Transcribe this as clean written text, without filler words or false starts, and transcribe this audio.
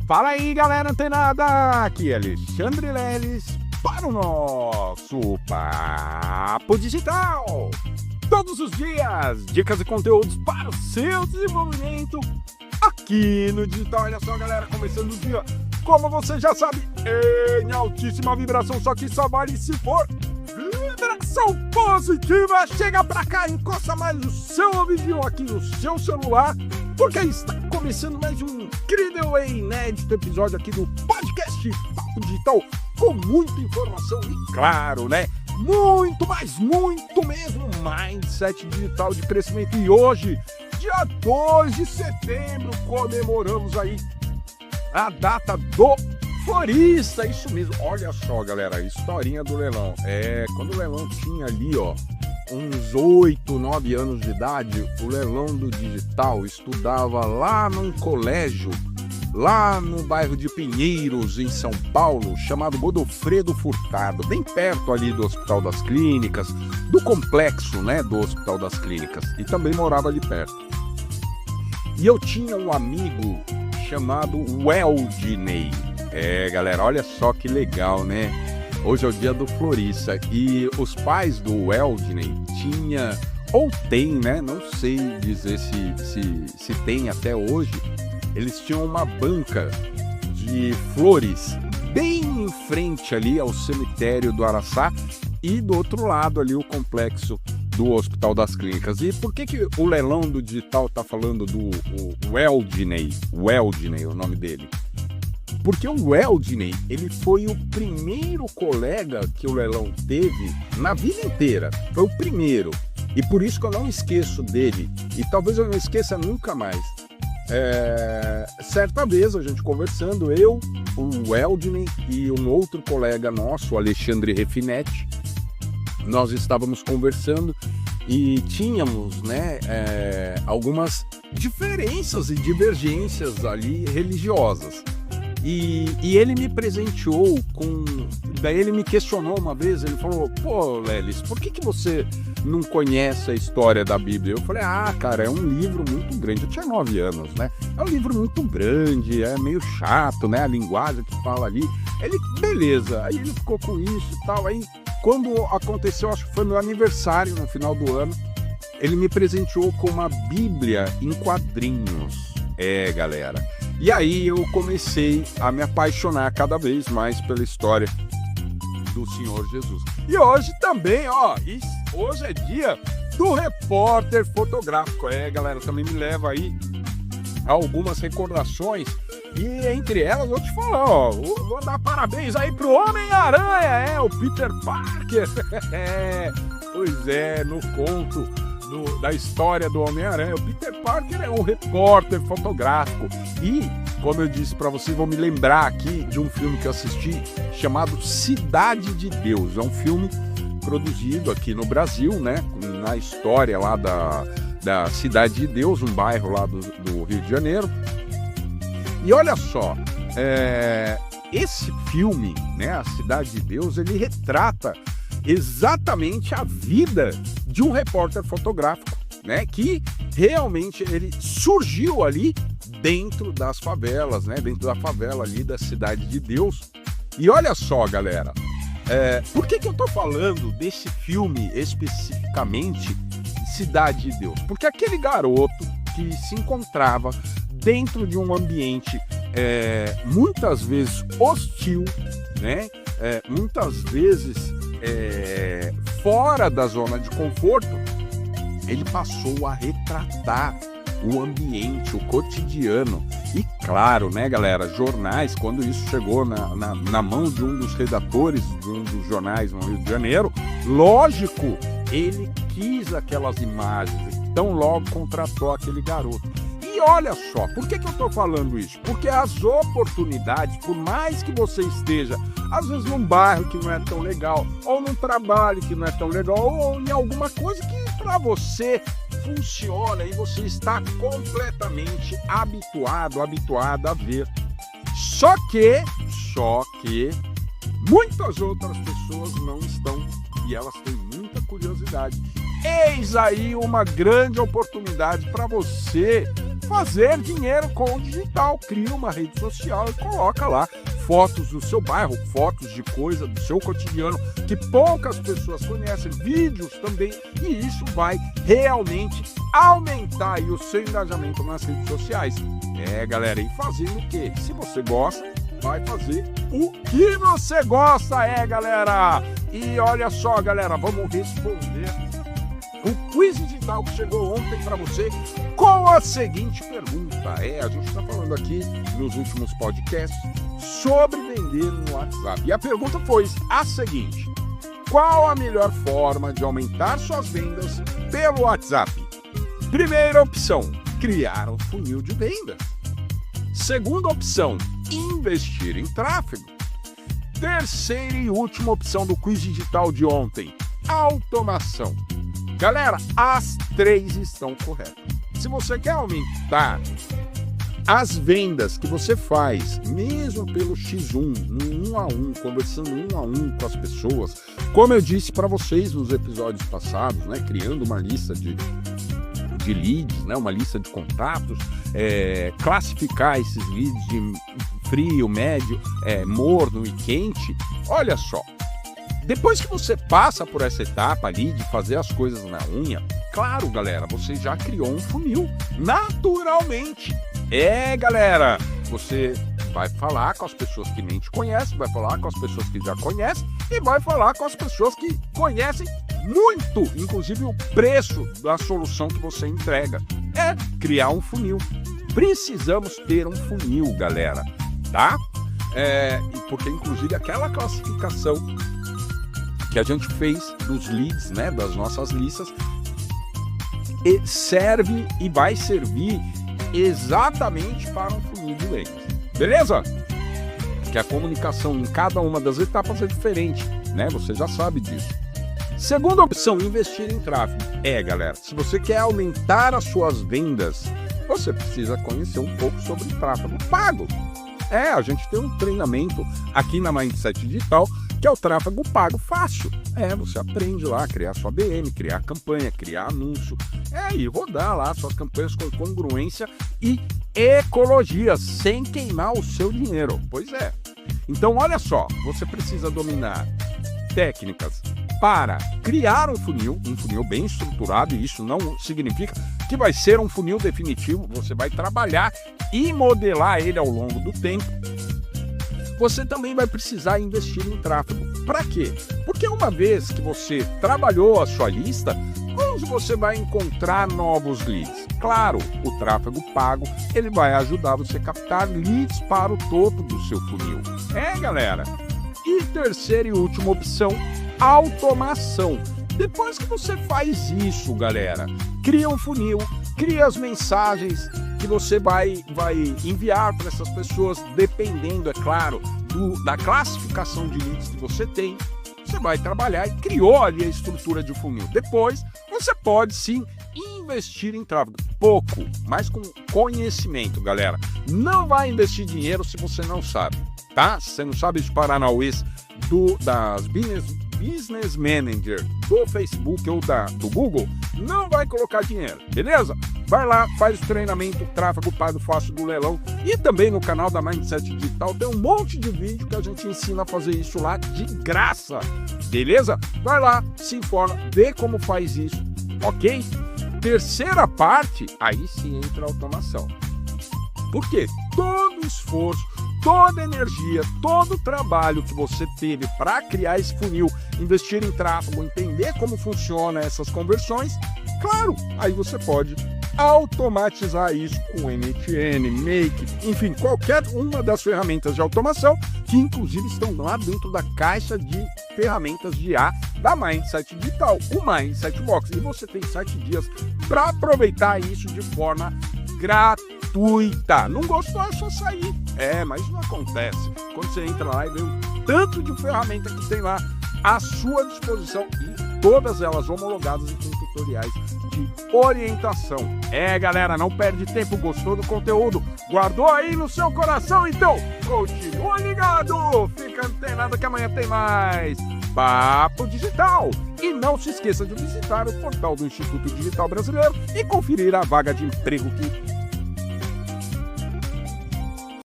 Fala aí, galera antenada! Aqui é Alexandre Leles para o nosso Papo Digital. Todos os dias, dicas e conteúdos para o seu desenvolvimento aqui no digital. Olha só, galera, começando o dia, como você já sabe, em altíssima vibração, só que só vale se for vibração positiva. Chega pra cá, encosta mais o seu ouvidinho aqui no seu celular, porque está começando mais um incrível e inédito episódio aqui do podcast Papo Digital, com muita informação e, claro, né, muito, mas muito mesmo, mindset digital de crescimento. E hoje, dia 2 de setembro, comemoramos aí a data do florista, isso mesmo. Olha só, galera, a historinha do leilão. Quando o leilão tinha ali, ó, uns 8, 9 anos de idade, o leilão do digital estudava lá num colégio, lá no bairro de Pinheiros, em São Paulo, chamado Godofredo Furtado, bem perto ali do Hospital das Clínicas, do complexo, né, do Hospital das Clínicas, e também morava ali perto. E eu tinha um amigo chamado Weldney. Galera, olha só que legal, né? Hoje é o dia do florista e os pais do Weldney tinha, ou tem, né? Não sei dizer se tem até hoje. Eles tinham uma banca de flores bem em frente ali ao cemitério do Araçá e do outro lado ali o complexo do Hospital das Clínicas. E por que o leilão do digital tá falando do Weldney? Weldney é o nome dele. Porque o Weldney, ele foi o primeiro colega que o leilão teve na vida inteira. Foi o primeiro. E por isso que eu não esqueço dele. E talvez eu não esqueça nunca mais. Certa vez, a gente conversando, eu, o Weldney e um outro colega nosso, o Alexandre Refinetti, nós estávamos conversando e tínhamos, né, algumas diferenças e divergências ali religiosas. E ele me presenteou com... Daí ele me questionou uma vez, ele falou: pô, Lelis, por que você não conhece a história da Bíblia? Eu falei: cara, é um livro muito grande. Eu tinha 9 anos, né? É um livro muito grande, é meio chato, né? A linguagem que fala ali. Ele, beleza. Aí ele ficou com isso e tal. Aí, quando aconteceu, acho que foi meu aniversário, no final do ano, ele me presenteou com uma Bíblia em quadrinhos. Galera. E aí eu comecei a me apaixonar cada vez mais pela história do Senhor Jesus. E hoje também, hoje é dia do repórter fotográfico. Galera, também me leva aí a algumas recordações. E entre elas, vou te falar, vou dar parabéns aí pro Homem-Aranha, o Peter Parker. Pois é, no conto da história do Homem-Aranha, o Peter Parker é um repórter fotográfico. E, como eu disse para vocês, vou me lembrar aqui de um filme que eu assisti chamado Cidade de Deus. É um filme produzido aqui no Brasil, né, na história lá da Cidade de Deus, um bairro lá do Rio de Janeiro. E olha só, esse filme, né, a Cidade de Deus, ele retrata exatamente a vida de um repórter fotográfico, né, que realmente ele surgiu ali dentro das favelas, né, dentro da favela ali da Cidade de Deus. E olha só, galera, por que eu tô falando desse filme especificamente, Cidade de Deus? Porque aquele garoto que se encontrava dentro de um ambiente muitas vezes hostil, né, muitas vezes fora da zona de conforto, ele passou a retratar o ambiente, o cotidiano. E claro, né, galera, jornais, quando isso chegou na mão de um dos redatores de um dos jornais no Rio de Janeiro, lógico, ele quis aquelas imagens, então logo contratou aquele garoto. E olha só, por que eu estou falando isso? Porque as oportunidades, por mais que você esteja, às vezes num bairro que não é tão legal, ou num trabalho que não é tão legal, ou em alguma coisa que para você funciona e você está completamente habituado a ver. Só que muitas outras pessoas não estão e elas têm muita curiosidade. Eis aí uma grande oportunidade para você fazer dinheiro com o digital. Cria uma rede social e coloca lá fotos do seu bairro, fotos de coisa do seu cotidiano que poucas pessoas conhecem, vídeos também, e isso vai realmente aumentar aí o seu engajamento nas redes sociais. Galera, e fazendo o quê? Se você gosta, vai fazer o que você gosta, galera! E olha só, galera, vamos responder o quiz digital que chegou ontem para você com a seguinte pergunta. A gente está falando aqui nos últimos podcasts sobre vender no WhatsApp. E a pergunta foi a seguinte: qual a melhor forma de aumentar suas vendas pelo WhatsApp? Primeira opção, criar um funil de venda. Segunda opção, investir em tráfego. Terceira e última opção do quiz digital de ontem, automação. Galera, as 3 estão corretas. Se você quer aumentar as vendas que você faz, mesmo pelo X1, no 1 a 1, conversando 1 a 1 com as pessoas, como eu disse para vocês nos episódios passados, né, criando uma lista de leads, né, uma lista de contatos, classificar esses leads de frio, médio, morno e quente. Olha só, depois que você passa por essa etapa ali de fazer as coisas na unha, claro, galera, você já criou um funil, naturalmente. Galera, você vai falar com as pessoas que nem te conhecem, vai falar com as pessoas que já conhecem e vai falar com as pessoas que conhecem muito, inclusive o preço da solução que você entrega. Criar um funil. Precisamos ter um funil, galera, tá? Porque inclusive aquela classificação que a gente fez dos leads, né, das nossas listas, serve e vai servir exatamente para um funil de vendas. Beleza? Que a comunicação em cada uma das etapas é diferente, né? Você já sabe disso. Segunda opção, investir em tráfego. Galera, se você quer aumentar as suas vendas, você precisa conhecer um pouco sobre tráfego pago. A gente tem um treinamento aqui na Mindset Digital que é o tráfego pago fácil. Você aprende lá a criar sua BM, criar campanha, criar anúncio, e rodar lá suas campanhas com congruência e ecologia, sem queimar o seu dinheiro. Pois é. Então, olha só, você precisa dominar técnicas para criar um funil bem estruturado, e isso não significa que vai ser um funil definitivo, você vai trabalhar e modelar ele ao longo do tempo. Você também vai precisar investir em tráfego. Para quê? Porque uma vez que você trabalhou a sua lista, onde você vai encontrar novos leads? Claro, o tráfego pago, ele vai ajudar você a captar leads para o topo do seu funil. Galera. E terceira e última opção, automação. Depois que você faz isso, galera, cria um funil, cria as mensagens que você vai enviar para essas pessoas, dependendo, é claro, da classificação de leads que você tem. Você vai trabalhar e criou ali a estrutura de funil. Depois, você pode sim investir em tráfego. Pouco, mas com conhecimento, galera. Não vai investir dinheiro se você não sabe, tá? Se você não sabe os paranauês das Business Manager do Facebook ou do Google, não vai colocar dinheiro, beleza? Vai lá, faz o treinamento Tráfego Pago Fácil do Leilão, e também no canal da Mindset Digital tem um monte de vídeo que a gente ensina a fazer isso lá de graça, beleza? Vai lá, se informa, vê como faz isso, ok? Terceira parte, aí sim entra a automação. Por quê? Todo esforço, toda energia, todo o trabalho que você teve para criar esse funil, investir em tráfego, entender como funciona essas conversões, claro, aí você pode automatizar isso com MTN, Make, enfim, qualquer uma das ferramentas de automação que inclusive estão lá dentro da caixa de ferramentas de IA da Mindset Digital, o Mindset Box. E você tem 7 dias para aproveitar isso de forma gratuita. Não gostou, é só sair. Mas não acontece. Quando você entra lá e vê o tanto de ferramenta que tem lá à sua disposição, e todas elas homologadas e com tutoriais de orientação. Galera, não perde tempo, gostou do conteúdo? Guardou aí no seu coração? Então, continua ligado! Fica antenado que amanhã tem mais Papo Digital! E não se esqueça de visitar o portal do Instituto Digital Brasileiro e conferir a vaga de emprego que